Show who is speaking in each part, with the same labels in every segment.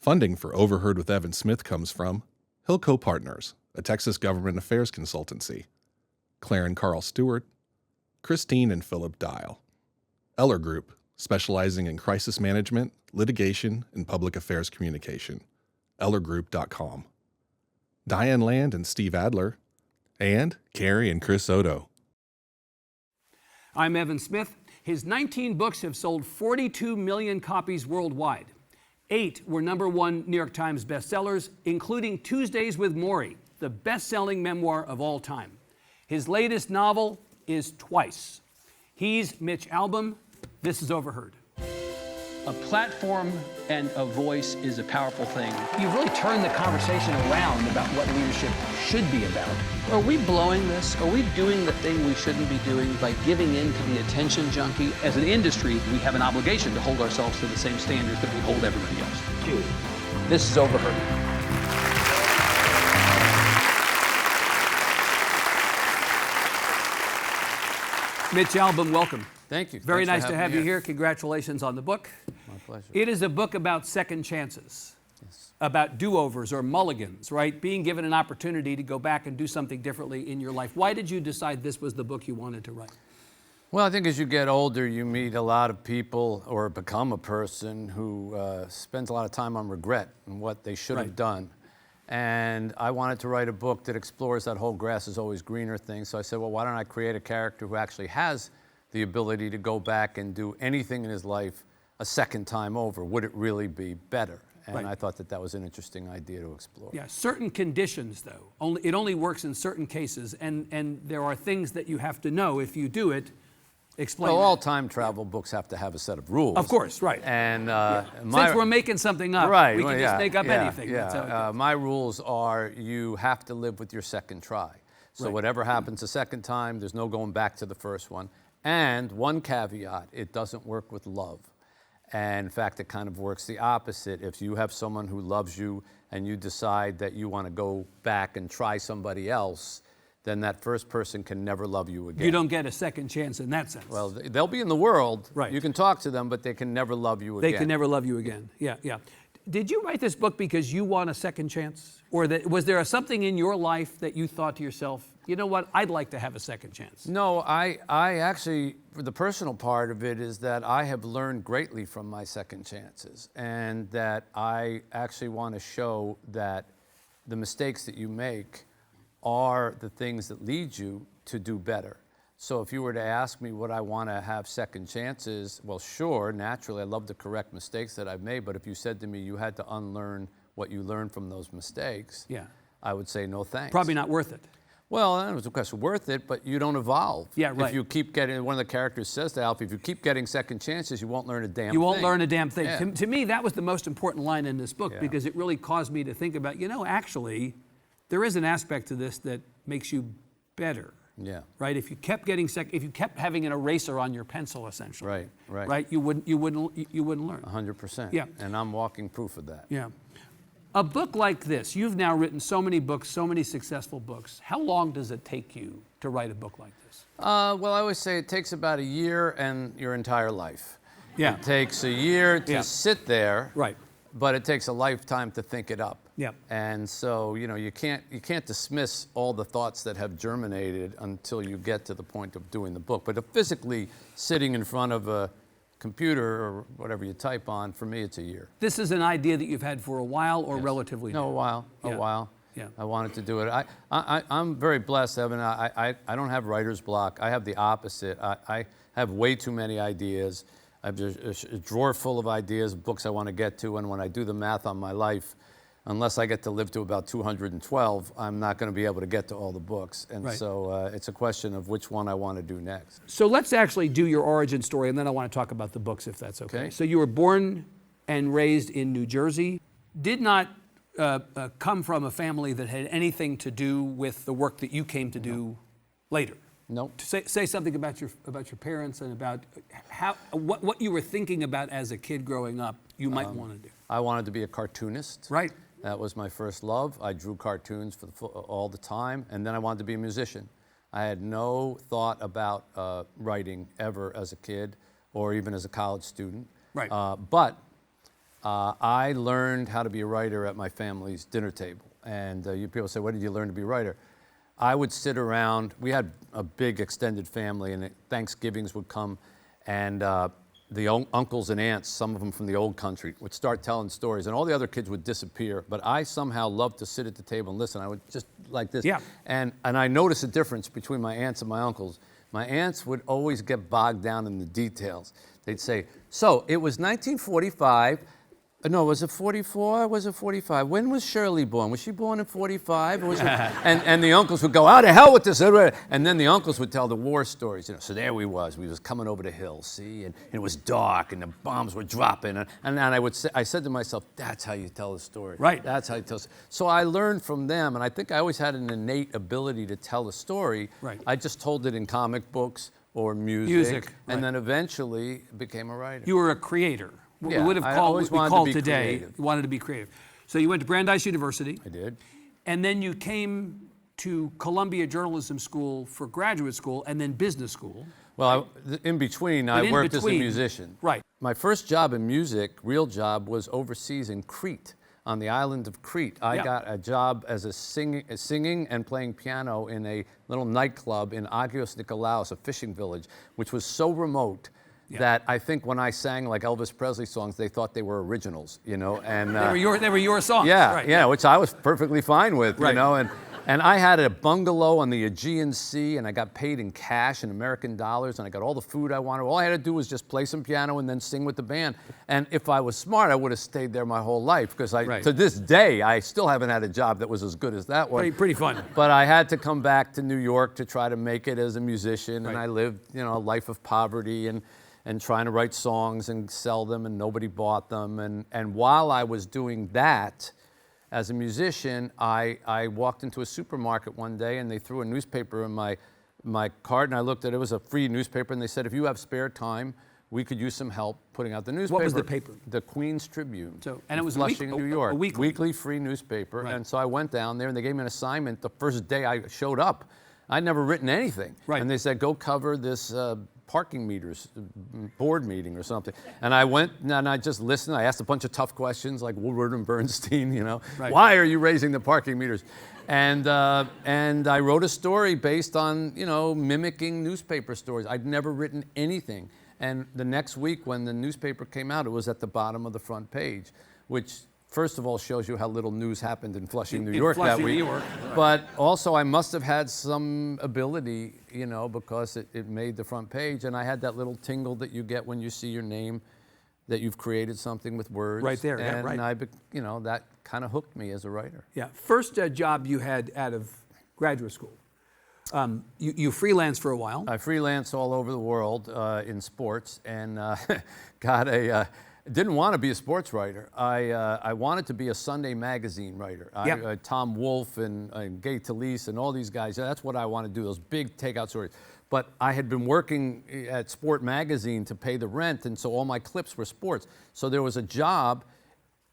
Speaker 1: Funding for Overheard with Evan Smith comes from Hilco Partners, a Texas government affairs consultancy, Claire and Carl Stewart, Christine and Philip Dial, Eller Group, specializing in crisis management, litigation, and public affairs communication, ellergroup.com, Diane Land and Steve Adler, and Carrie and Chris Odo.
Speaker 2: I'm Evan Smith. His 19 books have sold 42 million copies worldwide. 8 were #1 New York Times bestsellers, including Tuesdays with Morrie, the best-selling memoir of all time. His latest novel is Twice. He's Mitch Albom. This is Overheard. A platform and a voice is a powerful thing. You've really turned the conversation around about what leadership should be about. Are we blowing this? Are we doing the thing we shouldn't be doing by giving in to the attention junkie? As an industry, we have an obligation to hold ourselves to the same standards that we hold everybody else to. This is Overheard. Mitch Albom, welcome.
Speaker 3: Thank you.
Speaker 2: Very nice to have you here. Congratulations on the book.
Speaker 3: My pleasure.
Speaker 2: It is a book about second chances, about do-overs or mulligans, right? Being given an opportunity to go back and do something differently in your life. Why did you decide this was the book you wanted to write?
Speaker 3: Well, I think as you get older, you meet a lot of people or become a person who spends a lot of time on regret and what they should have done. And I wanted to write a book that explores that whole grass is always greener thing. So I said, well, why don't I create a character who actually has the ability to go back and do anything in his life a second time over? Would it really be better? And I thought that that was an interesting idea to explore.
Speaker 2: Yeah, certain conditions, though. It only works in certain cases, and there are things that you have to know if you do it. Explain.
Speaker 3: Well, all time travel books have to have a set of rules.
Speaker 2: Of course, right.
Speaker 3: And
Speaker 2: since we're making something up, we can just make up anything.
Speaker 3: Yeah.
Speaker 2: That's how it goes.
Speaker 3: My rules are you have to live with your second try. So whatever happens the second time, there's no going back to the first one. And one caveat, it doesn't work with love. And in fact, it kind of works the opposite. If you have someone who loves you and you decide that you want to go back and try somebody else, then that first person can never love you again.
Speaker 2: You don't get a second chance in that sense.
Speaker 3: Well, they'll be in the world.
Speaker 2: Right.
Speaker 3: You can talk to them, but they can never love you again.
Speaker 2: They can never love you again. Yeah, yeah. Did you write this book because you want a second chance? Or was there something in your life that you thought to yourself, you know what, I'd like to have a second chance?
Speaker 3: No, I actually, the personal part of it is that I have learned greatly from my second chances, and that I actually want to show that the mistakes that you make are the things that lead you to do better. So if you were to ask me would I want to have second chances, well, sure, naturally, I'd love to correct mistakes that I've made, but if you said to me you had to unlearn what you learned from those mistakes, I would say no thanks.
Speaker 2: Probably not worth it.
Speaker 3: Well, it was a question worth it, but you don't evolve.
Speaker 2: Yeah, right.
Speaker 3: If you keep getting, one of the characters says to Alfie, if you keep getting second chances, you won't learn a damn thing.
Speaker 2: You won't learn a damn thing.
Speaker 3: Yeah.
Speaker 2: To me, that was the most important line in this book because it really caused me to think about, actually, there is an aspect to this that makes you better.
Speaker 3: Yeah.
Speaker 2: Right. If you kept getting if you kept having an eraser on your pencil, essentially.
Speaker 3: Right.
Speaker 2: Right. You wouldn't learn.
Speaker 3: 100%.
Speaker 2: Yeah.
Speaker 3: And I'm walking proof of that.
Speaker 2: Yeah. A book like this, you've now written so many books, so many successful books. How long does it take you to write a book like this?
Speaker 3: Well, I always say it takes about a year and your entire life.
Speaker 2: Yeah.
Speaker 3: It takes a year to sit there.
Speaker 2: Right.
Speaker 3: But it takes a lifetime to think it up.
Speaker 2: Yeah.
Speaker 3: And so, you can't dismiss all the thoughts that have germinated until you get to the point of doing the book. But if physically sitting in front of a computer or whatever you type on, for me, it's a year.
Speaker 2: This is an idea that you've had for a while or relatively new?
Speaker 3: No, a while.
Speaker 2: Yeah.
Speaker 3: I wanted to do it. I'm very blessed, Evan. I don't have writer's block. I have the opposite. I have way too many ideas. I have a drawer full of ideas, books I want to get to, and when I do the math on my life, unless I get to live to about 212, I'm not going to be able to get to all the books. And so it's a question of which one I want to do next.
Speaker 2: So let's actually do your origin story, and then I want to talk about the books, if that's okay. So you were born and raised in New Jersey, did not come from a family that had anything to do with the work that you came to do later.
Speaker 3: Nope.
Speaker 2: Say something about your parents and about what you were thinking about as a kid growing up you might want to do.
Speaker 3: I wanted to be a cartoonist.
Speaker 2: Right.
Speaker 3: That was my first love. I drew cartoons all the time, and then I wanted to be a musician. I had no thought about writing ever as a kid or even as a college student.
Speaker 2: Right.
Speaker 3: But I learned how to be a writer at my family's dinner table. And you people say, what did you learn to be a writer? I would sit around, we had a big extended family, and Thanksgivings would come, and the uncles and aunts, some of them from the old country, would start telling stories, and all the other kids would disappear. But I somehow loved to sit at the table and listen. I would just like this.
Speaker 2: Yeah.
Speaker 3: And I noticed a difference between my aunts and my uncles. My aunts would always get bogged down in the details. They'd say, so it was 1945. No, was it 44? Was it 45? When was Shirley born? Was she born in 45? And the uncles would go, oh, to hell with this. And then the uncles would tell the war stories. So there we was coming over the hill, see? And it was dark, and the bombs were dropping. And I said to myself, that's how you tell a story.
Speaker 2: Right.
Speaker 3: That's how you tell a story. So I learned from them, and I think I always had an innate ability to tell a story.
Speaker 2: Right.
Speaker 3: I just told it in comic books or music.
Speaker 2: Right.
Speaker 3: And then eventually became a writer.
Speaker 2: You were a creator. What
Speaker 3: Yeah,
Speaker 2: we would have
Speaker 3: I
Speaker 2: called
Speaker 3: always
Speaker 2: what we
Speaker 3: wanted to
Speaker 2: call
Speaker 3: be
Speaker 2: today.
Speaker 3: creative.
Speaker 2: You wanted to be creative. So you went to Brandeis University.
Speaker 3: I did.
Speaker 2: And then you came to Columbia Journalism School for graduate school and then business school.
Speaker 3: Well, in between, I worked as a musician.
Speaker 2: Right.
Speaker 3: My first job in music, real job, was overseas in Crete, on the island of Crete. I got a job as singing and playing piano in a little nightclub in Agios Nikolaos, a fishing village, which was so remote that I think when I sang like Elvis Presley songs, they thought they were originals, and
Speaker 2: They were your songs.
Speaker 3: yeah,
Speaker 2: right.
Speaker 3: yeah, which I was perfectly fine with,
Speaker 2: Right.
Speaker 3: and I had a bungalow on the Aegean Sea, and I got paid in cash in American dollars, and I got all the food I wanted. All I had to do was just play some piano and then sing with the band. And if I was smart, I would have stayed there my whole life, because to this day, I still haven't had a job that was as good as that one.
Speaker 2: Pretty fun.
Speaker 3: But I had to come back to New York to try to make it as a musician, and I lived, a life of poverty and trying to write songs and sell them, and nobody bought them. And while I was doing that, as a musician, I walked into a supermarket one day, and they threw a newspaper in my cart, and I looked at it. It was a free newspaper, and they said, if you have spare time, we could use some help putting out the newspaper.
Speaker 2: What was the paper?
Speaker 3: The Queen's Tribune.
Speaker 2: And it was
Speaker 3: Flushing, New York.
Speaker 2: a
Speaker 3: weekly free newspaper.
Speaker 2: Right.
Speaker 3: And so I went down there, and they gave me an assignment the first day I showed up. I'd never written anything.
Speaker 2: Right.
Speaker 3: And they said, go cover this parking meters board meeting or something. And I went and I just listened. I asked a bunch of tough questions like Woodward and Bernstein,
Speaker 2: Right.
Speaker 3: Why are you raising the parking meters? And I wrote a story based on, mimicking newspaper stories. I'd never written anything. And the next week when the newspaper came out, it was at the bottom of the front page, which first of all shows you how little news happened in Flushing, New York that week.
Speaker 2: New York.
Speaker 3: But also I must have had some ability, because it made the front page, and I had that little tingle that you get when you see your name, that you've created something with words.
Speaker 2: Right there, yeah,
Speaker 3: and
Speaker 2: right.
Speaker 3: that kind of hooked me as a writer.
Speaker 2: Yeah. First job you had out of graduate school. You freelanced for a while.
Speaker 3: I freelanced all over the world in sports, and didn't want to be a sports writer. I wanted to be a Sunday magazine writer. Tom Wolfe and Gay Talese and all these guys, that's what I want to do, those big takeout stories. But I had been working at Sport Magazine to pay the rent, and so all my clips were sports. So there was a job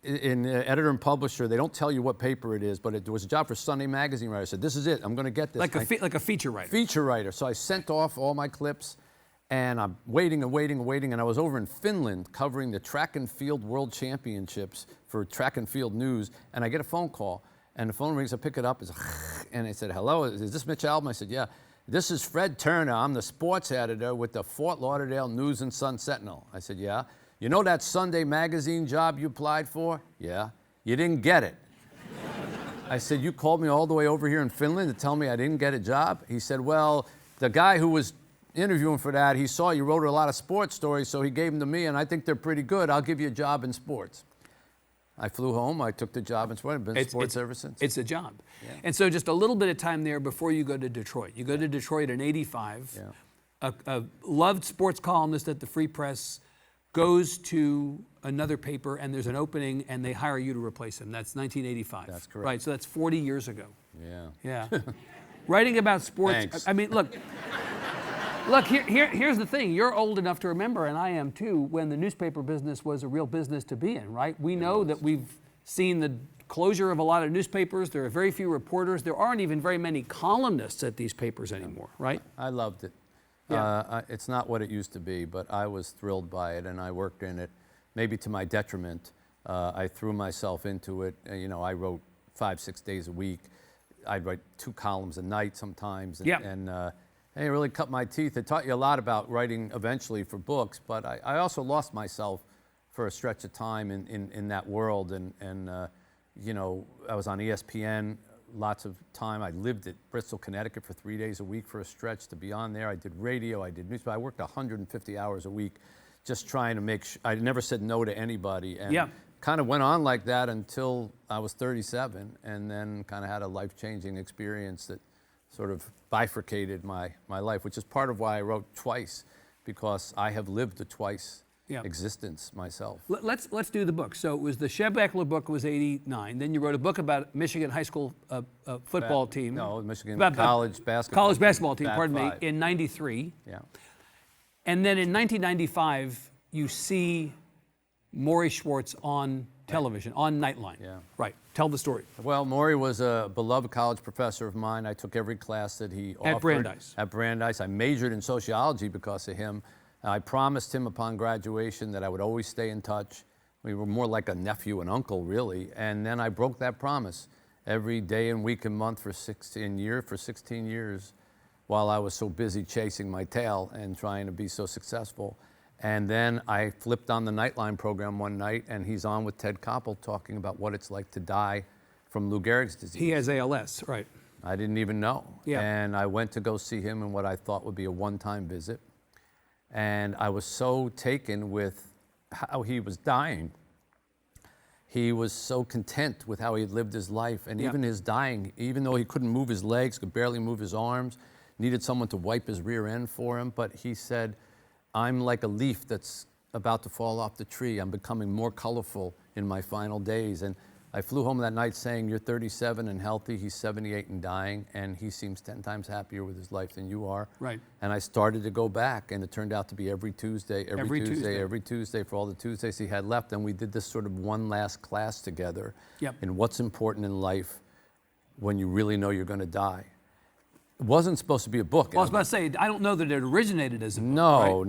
Speaker 3: in editor and publisher. They don't tell you what paper it is, but there was a job for Sunday magazine writer. I said, this is it, I'm going to get this.
Speaker 2: Like a feature writer.
Speaker 3: Feature writer. So I sent off all my clips, and I'm waiting, and I was over in Finland covering the track and field world championships for Track and Field News, and I get a phone call, and the phone rings, I pick it up, and I said, hello, is this Mitch Albom? I said, yeah. This is Fred Turner. I'm the sports editor with the Fort Lauderdale News and Sun Sentinel. I said, yeah. You know that Sunday magazine job you applied for? Yeah. You didn't get it. I said, you called me all the way over here in Finland to tell me I didn't get a job? He said, well, the guy who was interviewing for that, he saw you wrote a lot of sports stories, so he gave them to me, and I think they're pretty good. I'll give you a job in sports. I flew home, I took the job in sports. I've been in sports ever since.
Speaker 2: It's a job.
Speaker 3: Yeah.
Speaker 2: And so just a little bit of time there before you go to Detroit. You go to Detroit in '85.
Speaker 3: Yeah.
Speaker 2: A loved sports columnist at the Free Press goes to another paper, and there's an opening, and they hire you to replace him. That's 1985.
Speaker 3: That's correct.
Speaker 2: Right, so that's 40 years ago.
Speaker 3: Yeah.
Speaker 2: Yeah. Writing about sports.
Speaker 3: Thanks.
Speaker 2: I mean, look, here's the thing. You're old enough to remember, and I am too, when the newspaper business was a real business to be in, right? We know that we've seen the closure of a lot of newspapers. There are very few reporters. There aren't even very many columnists at these papers anymore, right?
Speaker 3: I loved it.
Speaker 2: Yeah.
Speaker 3: It's not what it used to be, but I was thrilled by it, and I worked in it, maybe to my detriment. I threw myself into it. I wrote 5-6 days a week. I'd write 2 columns a night sometimes, and it really cut my teeth. It taught you a lot about writing eventually for books, but I also lost myself for a stretch of time in that world, and I was on ESPN lots of time. I lived at Bristol, Connecticut for 3 days a week for a stretch to be on there. I did radio, I did newspaper. I worked 150 hours a week just trying to make sure. I never said no to anybody, and kind of went on like that until I was 37, and then kind of had a life-changing experience that sort of bifurcated my life, which is part of why I wrote twice, because I have lived a twice existence myself.
Speaker 2: Let's do the book. So it was the Sheb Eckler book was 89. Then you wrote a book about Michigan high school football team.
Speaker 3: No, Michigan college basketball.
Speaker 2: College basketball team, pardon me,
Speaker 3: 5.
Speaker 2: in 93.
Speaker 3: Yeah.
Speaker 2: And then in 1995, you see Morrie Schwartz on television, on Nightline.
Speaker 3: Yeah.
Speaker 2: Right. Tell the story.
Speaker 3: Well, Morrie was a beloved college professor of mine. I took every class that he offered.
Speaker 2: At Brandeis.
Speaker 3: At Brandeis. I majored in sociology because of him. I promised him upon graduation that I would always stay in touch. We were more like a nephew and uncle, really. And then I broke that promise every day and week and month for 16 years while I was so busy chasing my tail and trying to be so successful. And then I flipped on the Nightline program one night, and he's on with Ted Koppel talking about what it's like to die from Lou Gehrig's disease.
Speaker 2: He has ALS, right.
Speaker 3: I didn't even know.
Speaker 2: Yeah.
Speaker 3: And I went to go see him in what I thought would be a one-time visit. And I was so taken with how he was dying. He was so content with how he had lived his life. And even his dying, even though he couldn't move his legs, could barely move his arms, needed someone to wipe his rear end for him, but he said, I'm like a leaf that's about to fall off the tree. I'm becoming more colorful in my final days. And I flew home that night saying, you're 37 and healthy. He's 78 and dying, and he seems 10 times happier with his life than you are.
Speaker 2: Right.
Speaker 3: And I started to go back, and it turned out to be every Tuesday for all the Tuesdays he had left. And we did this sort of one last class together in what's important in life when you really know you're going to die. It wasn't supposed to be a book.
Speaker 2: Well, I was about to say, I don't know that it originated as a book.
Speaker 3: No,
Speaker 2: right?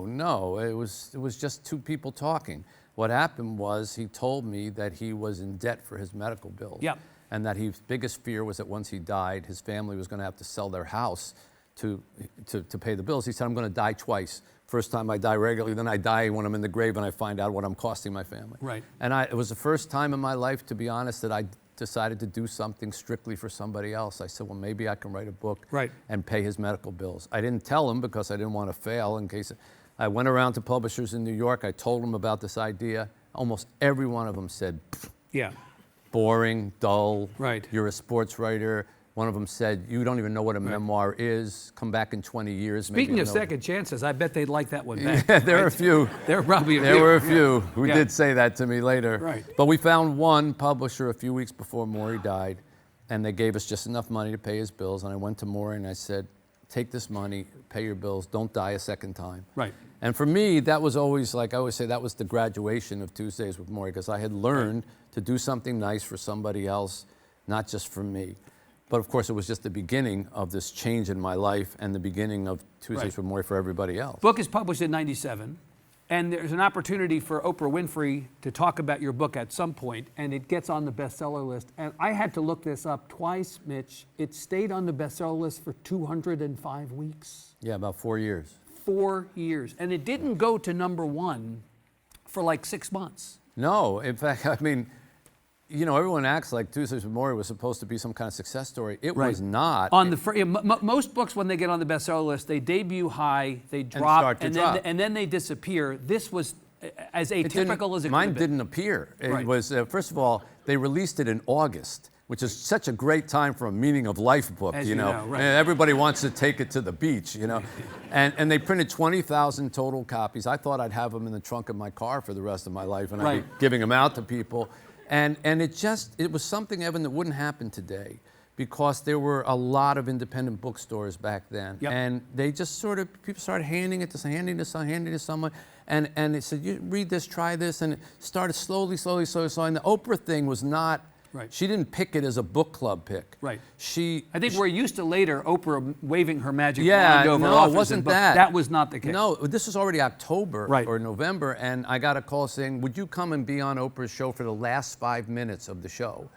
Speaker 3: no. It was just 2 people talking. What happened was he told me that he was in debt for his medical bills.
Speaker 2: Yep.
Speaker 3: And that his biggest fear was that once he died, his family was going to have to sell their house to pay the bills. He said, I'm going to die twice. First time I die regularly, then I die when I'm in the grave and I find out what I'm costing my family.
Speaker 2: Right.
Speaker 3: And it was the first time in my life, to be honest, that I decided to do something strictly for somebody else. I said, well, maybe I can write a book and pay his medical bills. I didn't tell him because I didn't want to fail in case. I went around to publishers in New York. I told them about this idea. Almost every one of them said, boring, dull, you're a sports writer. One of them said, you don't even know what a memoir is. Come back in 20 years.
Speaker 2: Speaking of second chances, I bet they'd like that one back.
Speaker 3: There are a few.
Speaker 2: There
Speaker 3: were a few who did say that to me later.
Speaker 2: Right.
Speaker 3: But we found one publisher a few weeks before Morrie died, and they gave us just enough money to pay his bills. And I went to Morrie and I said, take this money, pay your bills, don't die a second time.
Speaker 2: Right.
Speaker 3: And for me, that was always, like I always say, that was the graduation of Tuesdays with Morrie, because I had learned to do something nice for somebody else, not just for me. But of course, it was just the beginning of this change in my life and the beginning of Tuesdays with Morrie for everybody else.
Speaker 2: Book is published in 97, and there's an opportunity for Oprah Winfrey to talk about your book at some point, and it gets on the bestseller list. And I had to look this up twice, Mitch. It stayed on the bestseller list for 205 weeks.
Speaker 3: Yeah, about 4 years.
Speaker 2: 4 years. And it didn't go to #1 for like 6 months.
Speaker 3: No, in fact, I mean, you know, everyone acts like Tuesdays with Morrie was supposed to be some kind of success story. It was not.
Speaker 2: On the most books, when they get on the bestseller list, they debut high, they drop, and then they disappear. This was as atypical as it could
Speaker 3: Mine
Speaker 2: have been.
Speaker 3: didn't appear. It was, first of all, they released it in August, which is such a great time for a meaning of life book,
Speaker 2: As
Speaker 3: you know.
Speaker 2: right.
Speaker 3: And everybody wants to take it to the beach, you know. And they printed 20,000 total copies. I thought I'd have them in the trunk of my car for the rest of my life, and I'd be giving them out to people. And it was something, Evan, that wouldn't happen today, because there were a lot of independent bookstores back then. And they just sort of, people started handing it to someone, and they said, you read this, try this, and it started slowly. And the Oprah thing was not
Speaker 2: Right.
Speaker 3: She didn't pick it as a book club pick.
Speaker 2: Right.
Speaker 3: I
Speaker 2: think we're used to later Oprah waving her magic
Speaker 3: Yeah,
Speaker 2: wand over
Speaker 3: no, it
Speaker 2: authors
Speaker 3: wasn't
Speaker 2: and books.
Speaker 3: that.
Speaker 2: That was not the case.
Speaker 3: No, this was already October
Speaker 2: Right.
Speaker 3: or November, and I got a call saying, would you come and be on Oprah's show for the last 5 minutes of the show?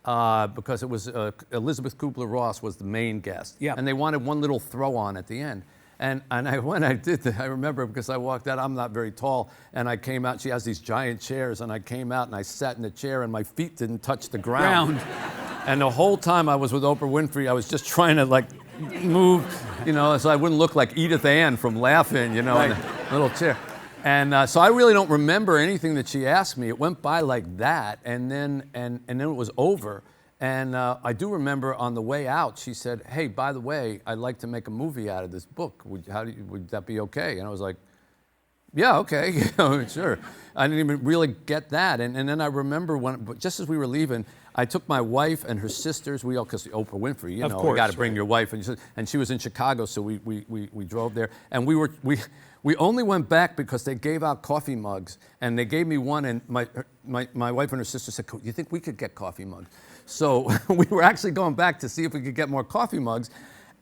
Speaker 3: Because it was Elizabeth Kubler-Ross was the main guest.
Speaker 2: Yeah.
Speaker 3: And they wanted one little throw on at the end. And when I did that, I remember because I walked out, I'm not very tall, and I came out, she has these giant chairs, and I came out and I sat in the chair and my feet didn't touch the ground. And the whole time I was with Oprah Winfrey, I was just trying to like move, so I wouldn't look like Edith Ann from Laughing, in the little chair. And so I really don't remember anything that she asked me. It went by like that, and then it was over. And I do remember on the way out, she said, "Hey, by the way, I'd like to make a movie out of this book. Would that be okay?" And I was like, "Yeah, okay, sure." I didn't even really get that. And then I remember just as we were leaving, I took my wife and her sisters. We all, because Oprah Winfrey, you got to bring your wife. And she was in Chicago, so we drove there. And we only went back because they gave out coffee mugs, and they gave me one. And my wife and her sister said, "You think we could get coffee mugs?" So we were actually going back to see if we could get more coffee mugs.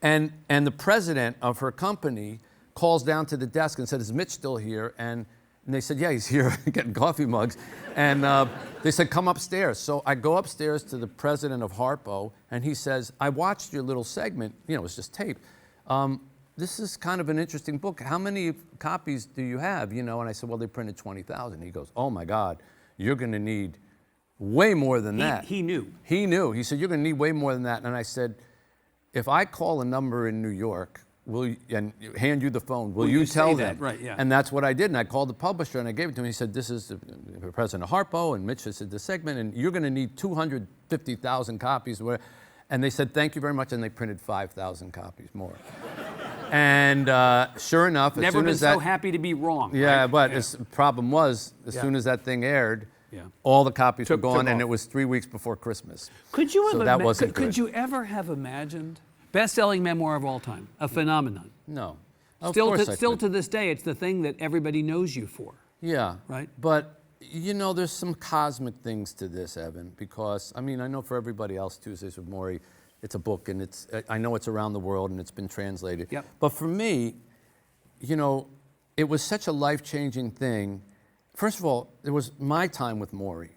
Speaker 3: And the president of her company calls down to the desk and said, "Is Mitch still here?" And they said, "Yeah, he's here getting coffee mugs." And they said, "Come upstairs." So I go upstairs to the president of Harpo, and he says, "I watched your little segment. It's just tape. This is kind of an interesting book. How many copies do you have?" And I said, "Well, they printed 20,000. He goes, "Oh my God, you're going to need way more than that."
Speaker 2: He knew.
Speaker 3: He knew. He said, "You're going to need way more than that." And I said, "If I call a number in New York, and hand you the phone, will you tell them?"
Speaker 2: Right, yeah.
Speaker 3: And that's what I did. And I called the publisher and I gave it to him. He said, "This is the President of Harpo," and Mitch said the segment, and you're going to need 250,000 copies. And they said, "Thank you very much." And they printed 5,000 copies more. And sure enough,
Speaker 2: Never been so happy to be wrong.
Speaker 3: Yeah,
Speaker 2: right?
Speaker 3: but the problem was, as soon as that thing aired, all the copies were gone, and it was 3 weeks before Christmas.
Speaker 2: Could you
Speaker 3: could
Speaker 2: you ever have imagined best-selling memoir of all time, a phenomenon?
Speaker 3: No.
Speaker 2: Still to this day, it's the thing that everybody knows you for.
Speaker 3: Yeah.
Speaker 2: Right.
Speaker 3: But there's some cosmic things to this, Evan, because I know for everybody else, Tuesdays with Morrie, it's a book, and I know it's around the world and it's been translated.
Speaker 2: Yep.
Speaker 3: But for me, it was such a life-changing thing. First of all, it was my time with Morrie.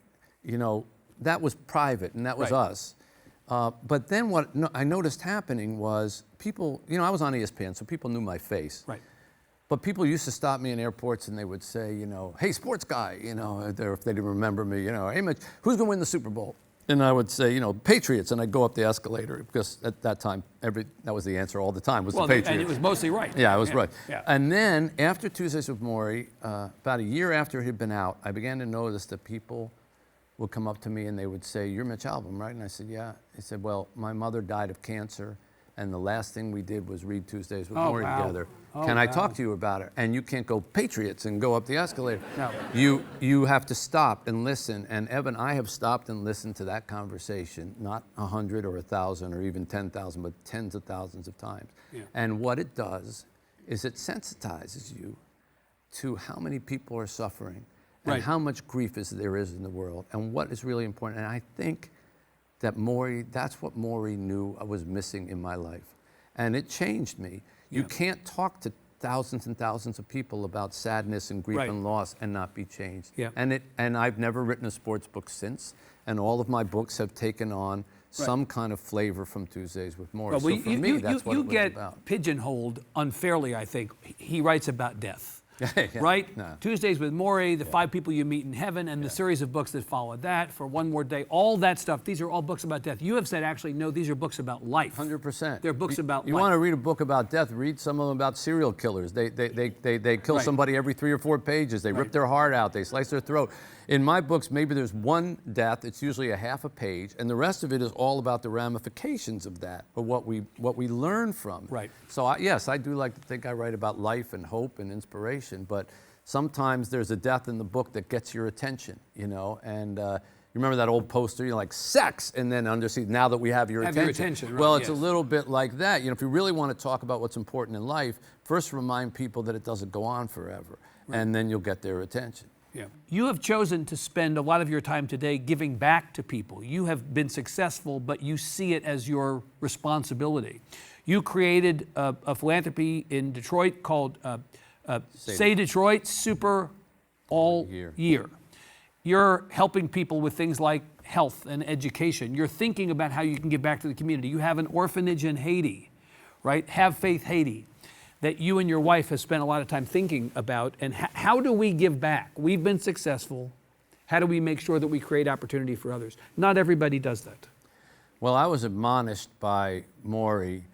Speaker 3: That was private, and that was us. But then what I noticed happening was people, I was on ESPN, so people knew my face.
Speaker 2: Right.
Speaker 3: But people used to stop me in airports and they would say, "Hey, sports guy," if they didn't remember me, "Hey, Mitch, who's going to win the Super Bowl?" And I would say, Patriots, and I'd go up the escalator because at that time, that was the answer all the time, was the Patriots.
Speaker 2: And it was mostly right.
Speaker 3: Yeah, I was right.
Speaker 2: Yeah.
Speaker 3: And then after Tuesdays with Morrie, about a year after it had been out, I began to notice that people would come up to me and they would say, "You're Mitch Albom, right?" And I said, "Yeah." He said, "Well, my mother died of cancer, and the last thing we did was read Tuesdays with Morrie together. Can I talk to you about it?" And you can't go Patriots and go up the escalator.
Speaker 2: No.
Speaker 3: You have to stop and listen. And Evan, I have stopped and listened to that conversation, not 100 or 1,000 or even 10,000, but tens of thousands of times.
Speaker 2: Yeah.
Speaker 3: And what it does is it sensitizes you to how many people are suffering and
Speaker 2: Right.
Speaker 3: how much grief there is in the world and what is really important. And I think that that's what Morrie knew I was missing in my life. And it changed me. You can't talk to thousands and thousands of people about sadness and grief
Speaker 2: Right.
Speaker 3: and loss and not be changed.
Speaker 2: Yeah.
Speaker 3: And I've never written a sports book since, and all of my books have taken on some kind of flavor from Tuesdays with Morrie.
Speaker 2: Well,
Speaker 3: So for me, that's what it was
Speaker 2: get
Speaker 3: about.
Speaker 2: pigeonholed unfairly, I think. He writes about death.
Speaker 3: Yeah.
Speaker 2: Right?
Speaker 3: No.
Speaker 2: Tuesdays with Morrie, the 5 People You Meet in Heaven, and the series of books that followed that, For One More Day, all that stuff. These are all books about death. You have said, actually, no, these are books about life.
Speaker 3: 100%.
Speaker 2: They're books about
Speaker 3: You
Speaker 2: life.
Speaker 3: want to read a book about death, read some of them about serial killers. They kill
Speaker 2: Right.
Speaker 3: somebody every 3 or 4 pages. They rip their heart out. They slice their throat. In my books, maybe there's one death. It's usually a half a page, and the rest of it is all about the ramifications of that, or what we learn from.
Speaker 2: Right.
Speaker 3: So yes, I do like to think I write about life and hope and inspiration, but sometimes there's a death in the book that gets your attention, and you remember that old poster, like sex, and then underneath, now that we have your attention.
Speaker 2: Right,
Speaker 3: Well, it's
Speaker 2: yes.
Speaker 3: a little bit like that. If you really want to talk about what's important in life, first remind people that it doesn't go on forever, and then you'll get their attention.
Speaker 2: Yeah. You have chosen to spend a lot of your time today giving back to people. You have been successful, but you see it as your responsibility. You created a philanthropy in Detroit called Say Detroit Super All Year. You're helping people with things like health and education. You're thinking about how you can give back to the community. You have an orphanage in Haiti, right? Have Faith Haiti, that you and your wife have spent a lot of time thinking about. And how do we give back? We've been successful. How do we make sure that we create opportunity for others? Not everybody does that.
Speaker 3: Well, I was admonished by Maury,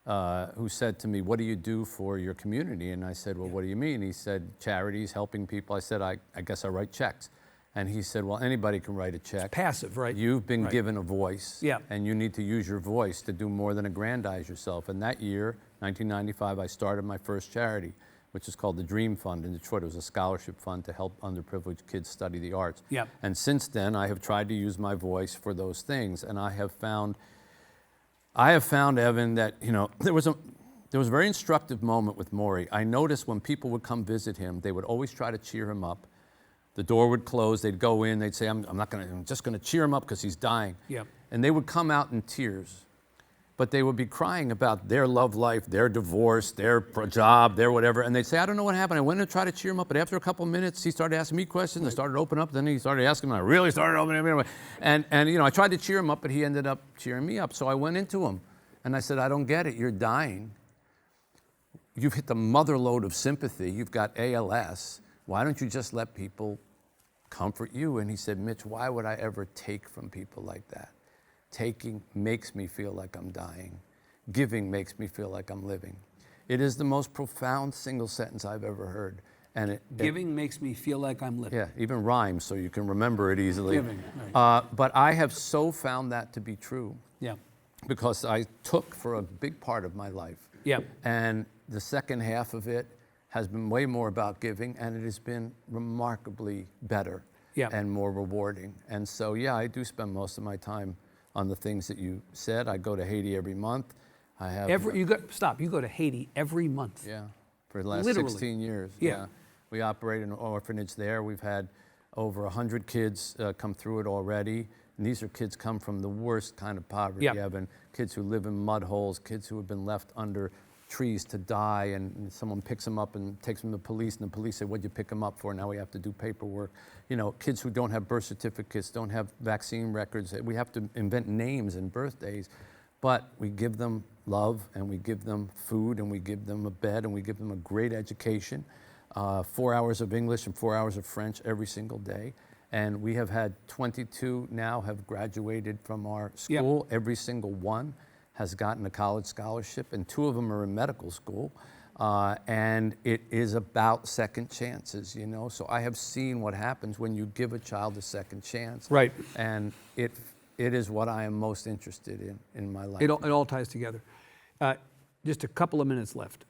Speaker 3: who said to me, "What do you do for your community?" And I said, "Well, what do you mean?" He said, "Charities, helping people." I said, I guess I write checks. And he said, "Well, anybody can write a check.
Speaker 2: It's passive, right?
Speaker 3: You've been given a voice,
Speaker 2: Yeah.
Speaker 3: and you need to use your voice to do more than aggrandize yourself." And that year, 1995, I started my first charity, which is called the Dream Fund in Detroit. It was a scholarship fund to help underprivileged kids study the arts.
Speaker 2: Yeah.
Speaker 3: And since then, I have tried to use my voice for those things. And I have found, Evan, that there was a very instructive moment with Maury. I noticed when people would come visit him, they would always try to cheer him up. The door would close, they'd go in, they'd say, I'm just gonna cheer him up because he's dying.
Speaker 2: Yeah.
Speaker 3: And they would come out in tears, but they would be crying about their love life, their divorce, their job, their whatever. And they'd say, "I don't know what happened. I went to try to cheer him up, but after a couple of minutes, he started asking me questions. I started to open up, then he started asking me, I really started opening up. And I tried to cheer him up, but he ended up cheering me up. So I went into him and I said, "I don't get it. You're dying. You've hit the mother lode of sympathy. You've got ALS. Why don't you just let people comfort you?" And he said, "Mitch, why would I ever take from people like that? Taking makes me feel like I'm dying. Giving makes me feel like I'm living." It is the most profound single sentence I've ever heard. And
Speaker 2: Giving makes me feel like I'm living.
Speaker 3: yeah, even rhymes so you can remember it easily.
Speaker 2: Giving, right.
Speaker 3: But I have so found that to be true
Speaker 2: Yeah.
Speaker 3: because I took for a big part of my life.
Speaker 2: Yeah.
Speaker 3: And the second half of it has been way more about giving, and it has been remarkably better and more rewarding. And so, yeah, I do spend most of my time on the things that you said. I go to Haiti every month. I have
Speaker 2: You go to Haiti every month.
Speaker 3: yeah, for the last
Speaker 2: Literally.
Speaker 3: 16 years.
Speaker 2: Yeah.
Speaker 3: We operate an orphanage there. We've had over 100 kids come through it already. And these are kids come from the worst kind of poverty,
Speaker 2: Yeah.
Speaker 3: Evan. Kids who live in mud holes, kids who have been left under trees to die, and someone picks them up and takes them to the police, and the police say, "What'd you pick them up for?" Now we have to do paperwork. Kids who don't have birth certificates, don't have vaccine records. We have to invent names and birthdays, but we give them love, and we give them food, and we give them a bed, and we give them a great education, 4 hours of English and 4 hours of French every single day. And we have had 22 now have graduated from our school.
Speaker 2: Yeah.
Speaker 3: Every single one has gotten a college scholarship, and 2 of them are in medical school. And it is about second chances, So I have seen what happens when you give a child a second chance.
Speaker 2: Right.
Speaker 3: And it is what I am most interested in my life.
Speaker 2: It all ties together. Just a couple of minutes left.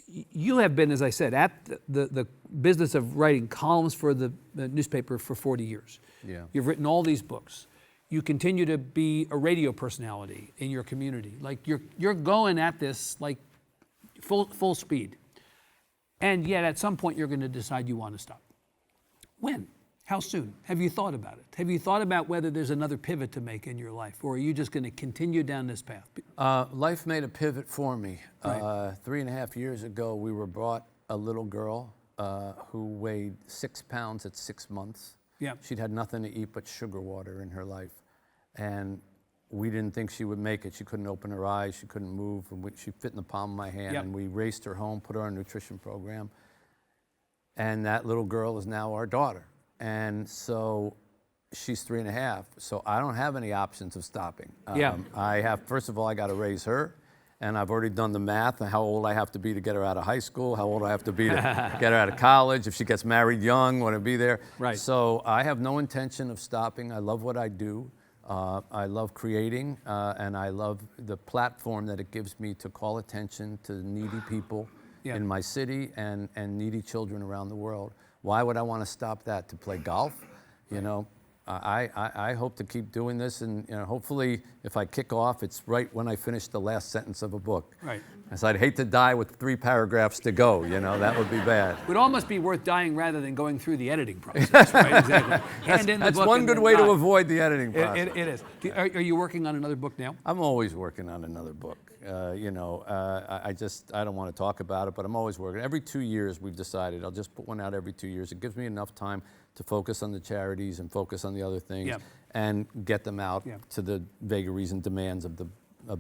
Speaker 2: You have been, as I said, at the business of writing columns for the newspaper for 40 years.
Speaker 3: Yeah.
Speaker 2: You've written all these books. You continue to be a radio personality in your community. Like you're going at this like full speed. And yet at some point you're going to decide you want to stop. When? How soon? Have you thought about it? Have you thought about whether there's another pivot to make in your life, or are you just going to continue down this path?
Speaker 3: Life made a pivot for me.
Speaker 2: Right.
Speaker 3: 3.5 years ago, we were brought a little girl who weighed 6 pounds at 6 months.
Speaker 2: Yeah.
Speaker 3: She'd had nothing to eat but sugar water in her life. And we didn't think she would make it. She couldn't open her eyes. She couldn't move. And she fit in the palm of my hand.
Speaker 2: Yep.
Speaker 3: And we raced her home, put her on a nutrition program. And that little girl is now our daughter. And so she's 3.5. So I don't have any options of stopping. First of all, I got to raise her. And I've already done the math on how old I have to be to get her out of high school, how old I have to be to get her out of college. If she gets married young, want to be there.
Speaker 2: Right.
Speaker 3: So I have no intention of stopping. I love what I do. I love creating, and I love the platform that it gives me to call attention to needy people in my city and needy children around the world. Why would I want to stop that to play golf? I hope to keep doing this, and hopefully, if I kick off, it's right when I finish the last sentence of a book.
Speaker 2: Right.
Speaker 3: So I'd hate to die with 3 paragraphs to go. That would be bad.
Speaker 2: It would almost be worth dying rather than going through the editing process, right? Exactly. Hand in the
Speaker 3: That's
Speaker 2: book
Speaker 3: one
Speaker 2: and
Speaker 3: good
Speaker 2: then
Speaker 3: way to
Speaker 2: die.
Speaker 3: avoid the editing process.
Speaker 2: It is. Are you working on another book now?
Speaker 3: I'm always working on another book. I don't want to talk about it, but I'm always working. Every 2 years, we've decided I'll just put one out every 2 years. It gives me enough time to focus on the charities and focus on the other things,
Speaker 2: Yeah.
Speaker 3: and get them out
Speaker 2: Yeah.
Speaker 3: to the vagaries and demands of the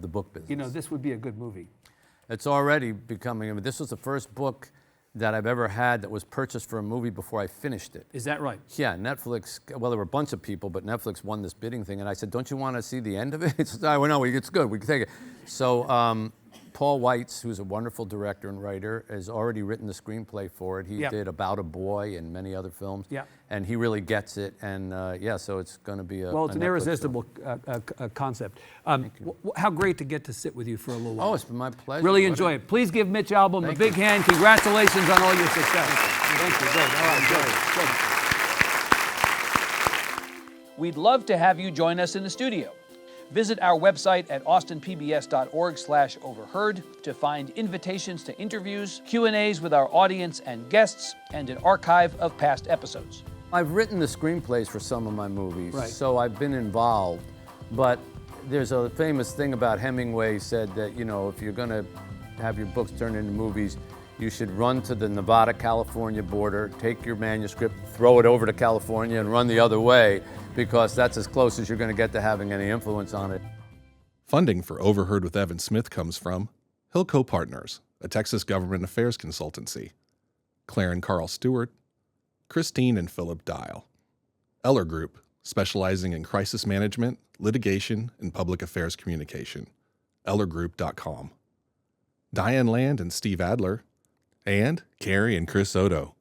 Speaker 3: book business.
Speaker 2: This would be a good movie.
Speaker 3: It's already becoming. I mean, this was the first book that I've ever had that was purchased for a movie before I finished it.
Speaker 2: Is that right?
Speaker 3: Yeah, Netflix, well, there were a bunch of people, but Netflix won this bidding thing, and I said, don't you want to see the end of it? It's, oh, no, it's good, we can take it. So Paul Weitz, who's a wonderful director and writer, has already written the screenplay for it. He
Speaker 2: Yep.
Speaker 3: did About a Boy and many other films.
Speaker 2: Yep.
Speaker 3: And he really gets it, and so it's going to be a
Speaker 2: Well, it's
Speaker 3: a
Speaker 2: an
Speaker 3: Netflix
Speaker 2: irresistible concept. How great to get to sit with you for a little
Speaker 3: film.
Speaker 2: while.
Speaker 3: Oh, it's been my pleasure.
Speaker 2: Really
Speaker 3: What
Speaker 2: enjoy it. Please give Mitch Albom a
Speaker 3: Thank
Speaker 2: big
Speaker 3: you.
Speaker 2: hand. Congratulations on all your success. Thank you. Good. All right, good. We'd love to have you join us in the studio. Visit our website at austinpbs.org/overheard to find invitations to interviews, Q&As with our audience and guests, and an archive of past episodes.
Speaker 3: I've written the screenplays for some of my movies,
Speaker 2: Right.
Speaker 3: so I've been involved. But there's a famous thing about Hemingway said that, if you're going to have your books turned into movies, you should run to the Nevada-California border, take your manuscript, throw it over to California, and run the other way, because that's as close as you're going to get to having any influence on it.
Speaker 1: Funding for Overheard with Evan Smith comes from Hilco Partners, a Texas government affairs consultancy, Claire and Carl Stewart, Christine and Philip Dial, Eller Group, specializing in crisis management, litigation, and public affairs communication, ellergroup.com, Diane Land and Steve Adler, and Carrie and Chris Odo.